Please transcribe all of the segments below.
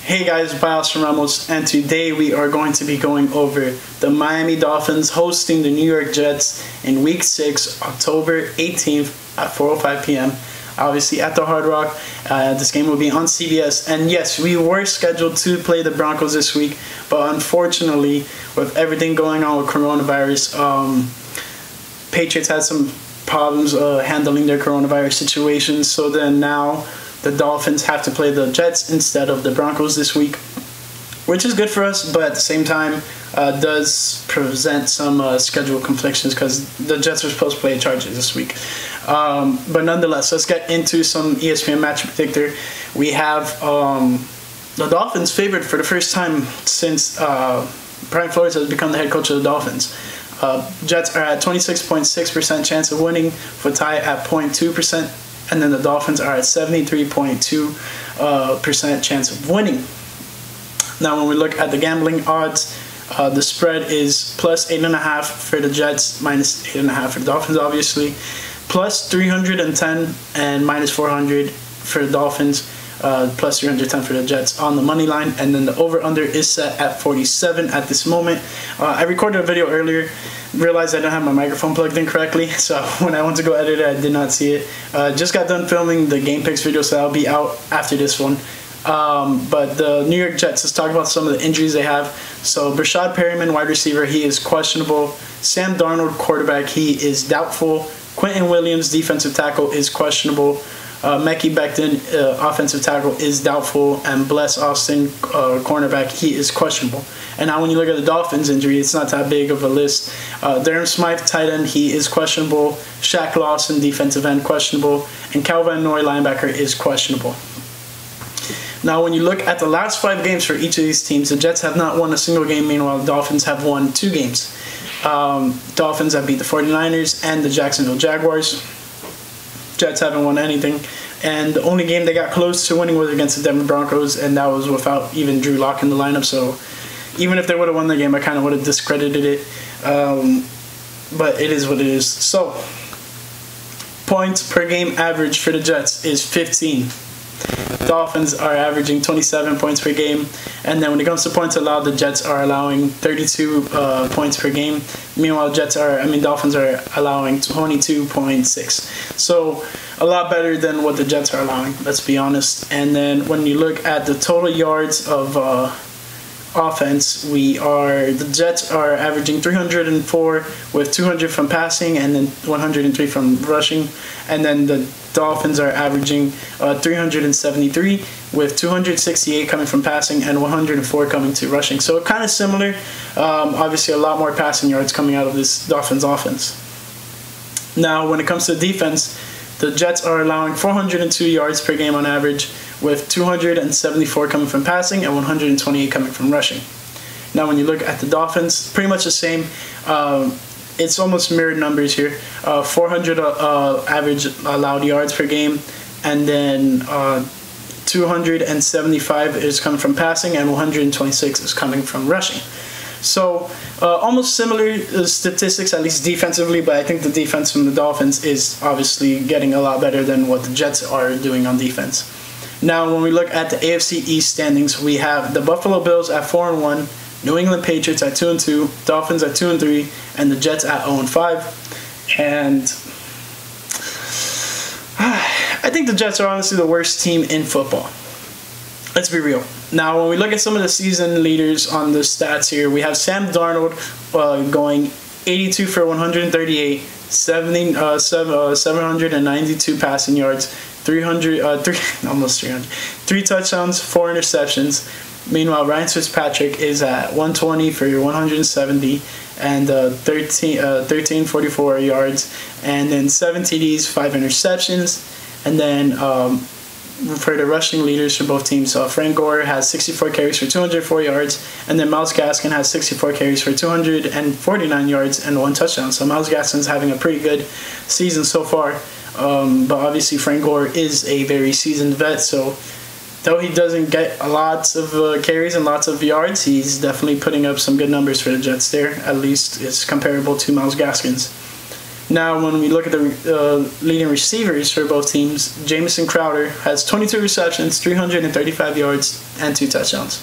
Hey guys, Bios from Ramos, and today we are going to be going over the Miami Dolphins hosting the New York Jets in Week 6, October 18th at 4:05 p.m. Obviously at the Hard Rock. This game will be on CBS, and yes, we were scheduled to play the Broncos this week, but unfortunately, with everything going on with coronavirus, Patriots had some problems handling their coronavirus situation, so then now the Dolphins have to play the Jets instead of the Broncos this week, which is good for us, but at the same time does present some schedule conflicts because the Jets are supposed to play Chargers this week. But nonetheless, let's get into some ESPN match predictor. We have the Dolphins favored for the first time since Brian Flores has become the head coach of the Dolphins. Jets are at 26.6% chance of winning, with tie at 0.2%. And then the Dolphins are at 73.2% chance of winning. Now, when we look at the gambling odds, the spread is plus 8.5 for the Jets, minus 8.5 for the Dolphins, obviously. Plus 310 and minus 400 for the Dolphins, plus 310 for the Jets on the money line. And then the over-under is set at 47 at this moment. I recorded a video earlier, realized I didn't have my microphone plugged in correctly, so when I went to go edit it, I did not see it. Just got done filming the game picks video, so that'll be out after this one. But the New York Jets, let's talk about some of the injuries they have. So Brashad Perryman, wide receiver, he is questionable. Sam Darnold, quarterback, he is doubtful. Quentin Williams, defensive tackle, is questionable. Mekhi Becton, offensive tackle, is doubtful, and Bless Austin, cornerback, he is questionable. And now when you look at the Dolphins injury, it's not that big of a list. Darren Smythe, tight end, he is questionable. Shaq Lawson, defensive end, questionable. And Calvin Noy, linebacker, is questionable. Now when you look at the last 5 games for each of these teams, the Jets have not won a single game, meanwhile the Dolphins have won 2 games. Dolphins have beat the 49ers and the Jacksonville Jaguars. Jets haven't won anything, and the only game they got close to winning was against the Denver Broncos, and that was without even Drew Lock in the lineup. So even if they would have won the game, I kind of would have discredited it, but it is what it is. So points per game average for the Jets is 15. Dolphins are averaging 27 points per game, and then when it comes to points allowed, the Jets are allowing 32 points per game. Meanwhile, Dolphins are allowing 22.6. So a lot better than what the Jets are allowing, let's be honest. And then when you look at the total yards of offense, the Jets are averaging 304 with 200 from passing and then 103 from rushing, and then the Dolphins are averaging 373 with 268 coming from passing and 104 coming to rushing. So kind of similar. Obviously a lot more passing yards coming out of this Dolphins offense. Now when it comes to defense, the Jets are allowing 402 yards per game on average, with 274 coming from passing and 128 coming from rushing. Now when you look at the Dolphins, pretty much the same. It's almost mirrored numbers here. 400 average allowed yards per game, and then 275 is coming from passing and 126 is coming from rushing. So almost similar statistics, at least defensively, but I think the defense from the Dolphins is obviously getting a lot better than what the Jets are doing on defense. Now when we look at the AFC East standings, we have the Buffalo Bills at 4-1, New England Patriots at 2-2, Dolphins at 2-3, and the Jets at 0-5. And I think the Jets are honestly the worst team in football. Let's be real. Now, when we look at some of the season leaders on the stats here, we have Sam Darnold going 82 for 138, 792 passing yards, 3 touchdowns, 4 interceptions. Meanwhile, Ryan Fitzpatrick is at 120 for 170 and 1344 yards, and then 7 TDs, 5 interceptions. And then for the rushing leaders for both teams, Frank Gore has 64 carries for 204 yards, and then Myles Gaskin has 64 carries for 249 yards and 1 touchdown. So Myles Gaskin's having a pretty good season so far, but obviously Frank Gore is a very seasoned vet, so though he doesn't get lots of carries and lots of yards, he's definitely putting up some good numbers for the Jets there. At least it's comparable to Myles Gaskin's. Now, when we look at the leading receivers for both teams, Jamison Crowder has 22 receptions, 335 yards, and 2 touchdowns.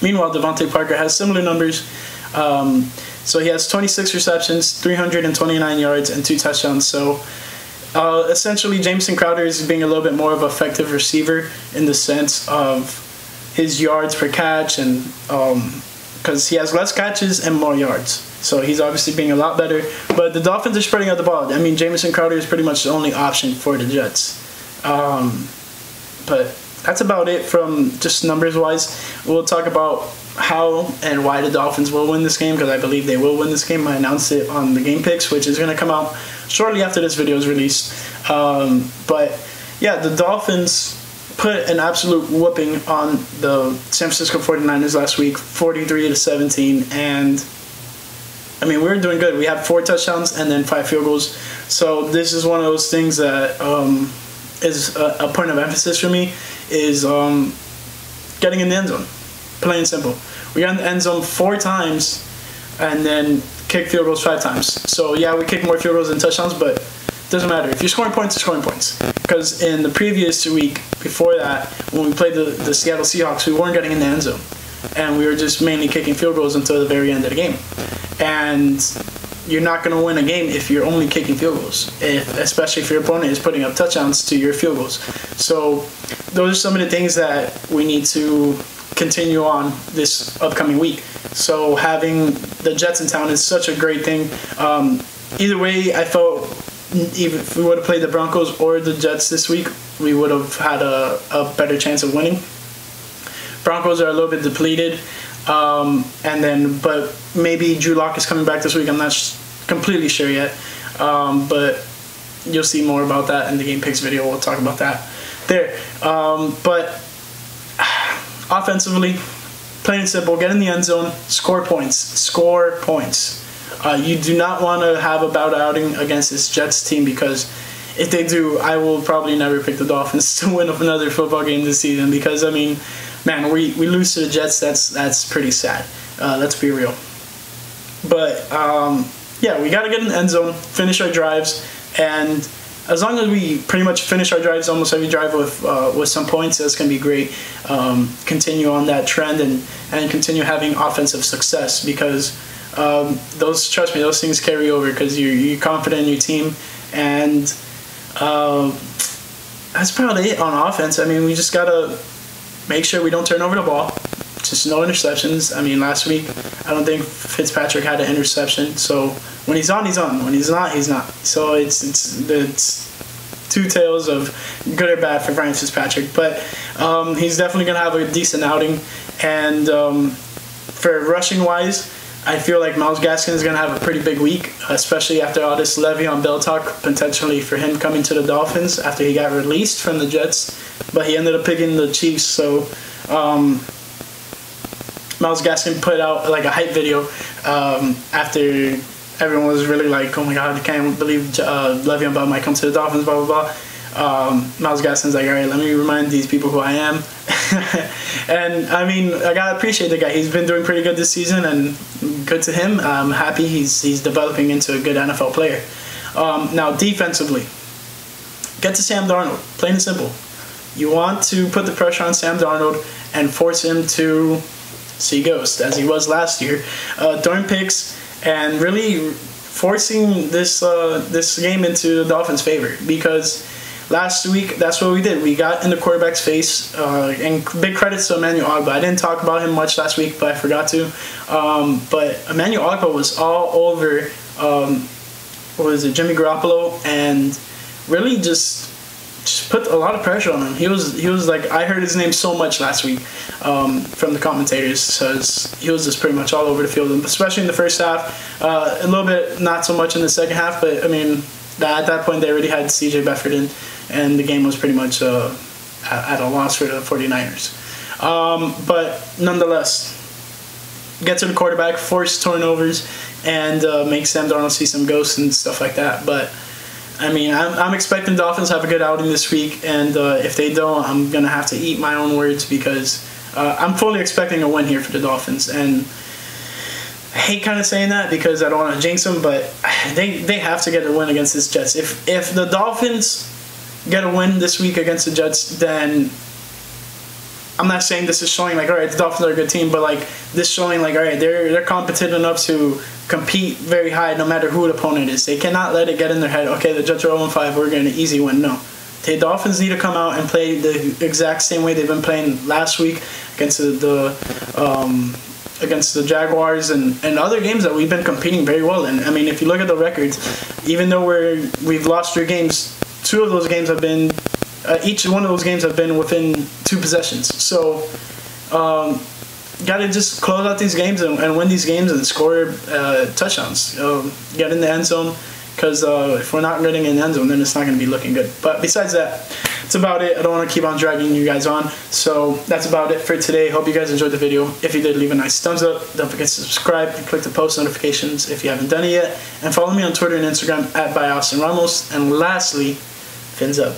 Meanwhile, Devontae Parker has similar numbers. So he has 26 receptions, 329 yards, and 2 touchdowns. So essentially, Jamison Crowder is being a little bit more of an effective receiver in the sense of his yards per catch, and because he has less catches and more yards. So he's obviously being a lot better. But the Dolphins are spreading out the ball. I mean, Jamison Crowder is pretty much the only option for the Jets. But that's about it from just numbers-wise. We'll talk about how and why the Dolphins will win this game, because I believe they will win this game. I announced it on the Game Picks, which is going to come out shortly after this video is released. But yeah, the Dolphins put an absolute whooping on the San Francisco 49ers last week, 43-17, and I mean, we were doing good. We had 4 touchdowns and then 5 field goals. So this is one of those things that is a point of emphasis for me, is getting in the end zone. Plain and simple. We got in the end zone 4 times and then kicked field goals 5 times. So yeah, we kicked more field goals than touchdowns, but it doesn't matter. If you're scoring points, you're scoring points. Because in the previous week before that, when we played the Seattle Seahawks, we weren't getting in the end zone. And we were just mainly kicking field goals until the very end of the game. And you're not going to win a game if you're only kicking field goals, especially if your opponent is putting up touchdowns to your field goals. So those are some of the things that we need to continue on this upcoming week. So having the Jets in town is such a great thing. Either way, I felt even if we would have played the Broncos or the Jets this week, we would have had a better chance of winning. Broncos are a little bit depleted, but maybe Drew Lock is coming back this week. I'm not completely sure yet, but you'll see more about that in the Game Picks video. We'll talk about that there. But offensively, plain and simple, get in the end zone, score points. Score points. You do not want to have a bad outing against this Jets team, because if they do, I will probably never pick the Dolphins to win another football game this season, because, I mean, man, we lose to the Jets, that's pretty sad. Let's be real. But, yeah, we got to get in the end zone, finish our drives, and as long as we pretty much finish our drives, almost every drive with some points, that's going to be great. Continue on that trend and continue having offensive success, because trust me, those things carry over, because you're confident in your team, and that's probably it on offense. I mean, we just got to make sure we don't turn over the ball. Just no interceptions. I mean, last week, I don't think Fitzpatrick had an interception. So when he's on, he's on. When he's not, he's not. So it's 2 tales of good or bad for Brian Fitzpatrick. But he's definitely going to have a decent outing. And for rushing-wise, I feel like Myles Gaskin is going to have a pretty big week, especially after all this Le'Veon Bell talk, potentially for him coming to the Dolphins after he got released from the Jets. But he ended up picking the Chiefs, so Myles Gaskin put out like a hype video after everyone was really like, oh my god, I can't believe Le'Veon Bell might come to the Dolphins, blah, blah, blah. Myles Gaskin's like, all right, let me remind these people who I am. And, I mean, I got to appreciate the guy. He's been doing pretty good this season, and good to him. I'm happy he's developing into a good NFL player. Now, defensively, get to Sam Darnold, plain and simple. You want to put the pressure on Sam Darnold and force him to see ghost, as he was last year, throwing picks and really forcing this game into the Dolphins' favor, because last week that's what we did. We got in the quarterback's face, and big credits to Emmanuel Ogbah. I didn't talk about him much last week, but I forgot to. But Emmanuel Ogbah was all over Jimmy Garoppolo, and really just put a lot of pressure on him. He was like, I heard his name so much last week from the commentators, because he was just pretty much all over the field, especially in the first half. A little bit not so much in the second half, but I mean, at that point they already had CJ Beathard in, and the game was pretty much at a loss for the 49ers. But nonetheless, get to the quarterback, force turnovers, and make Sam Darnold see some ghosts and stuff like that. But I mean, I'm expecting Dolphins to have a good outing this week, and if they don't, I'm going to have to eat my own words, because I'm fully expecting a win here for the Dolphins. And I hate kind of saying that because I don't want to jinx them, but they have to get a win against this Jets. If the Dolphins get a win this week against the Jets, then I'm not saying this is showing like, all right, the Dolphins are a good team, but like this showing like, all right, they're competent enough to compete very high no matter who the opponent is. They cannot let it get in their head, okay, the Jets are 0-5, we're getting an easy win. No. The Dolphins need to come out and play the exact same way they've been playing last week against the Jaguars and other games that we've been competing very well in. I mean, if you look at the records, even though we've lost 3 games, 2 of those games have been each one of those games have been within 2 possessions. So gotta just close out these games and win these games and score touchdowns. Get in the end zone, because if we're not getting in the end zone, then it's not going to be looking good. But besides that, that's about it. I don't want to keep on dragging you guys on. So that's about it for today. Hope you guys enjoyed the video. If you did, leave a nice thumbs up. Don't forget to subscribe and click the post notifications if you haven't done it yet. And follow me on Twitter and Instagram at @ByAustinRamos. And lastly, fins up.